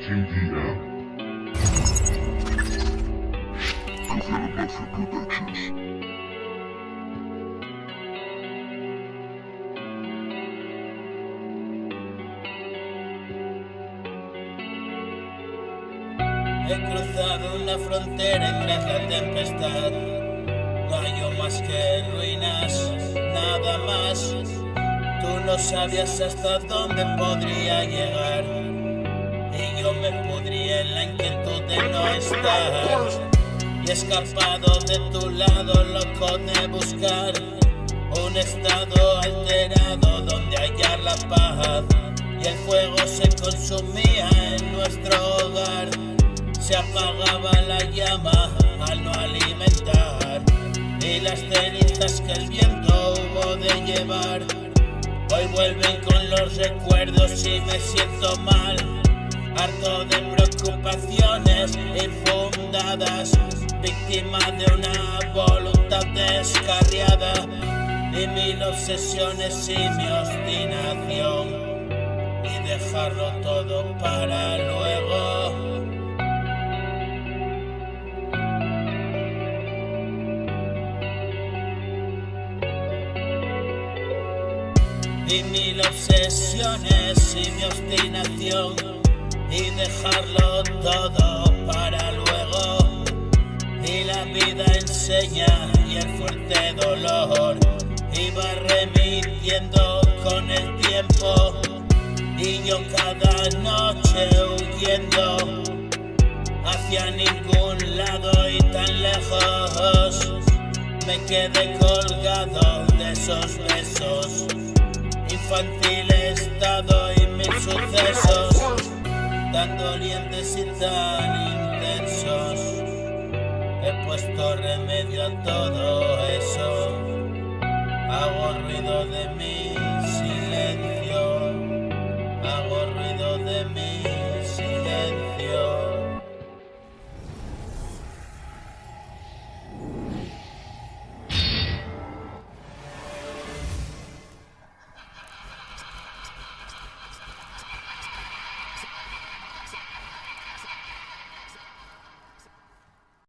Childina. Philadelphia Productions. He cruzado una frontera entre la tempestad. No hallo más que ruinas, nada más. Tú no sabías hasta dónde podría llegar, y yo me pudría en la inquietud de no estar. Y he escapado de tu lado, loco de buscar un estado alterado donde hallar la paz. Y el fuego se consumía en nuestro hogar, se apagaba la llama al no alimentar, y las cenizas que el viento hubo de llevar hoy vuelven con los recuerdos y me siento mal, harto de preocupaciones infundadas, víctima de una voluntad descarriada, y mil obsesiones y mi obstinación, y dejarlo todo para luego. Y mil obsesiones y mi obstinación, y dejarlo todo para luego. Y la vida enseña y el fuerte dolor iba remitiendo con el tiempo, y yo cada noche huyendo hacia ningún lado y tan lejos, me quedé colgado de esos besos, infantil estado y mil sucesos tan dolientes y tan intensos. He puesto remedio a todo eso, hago ruido de mí.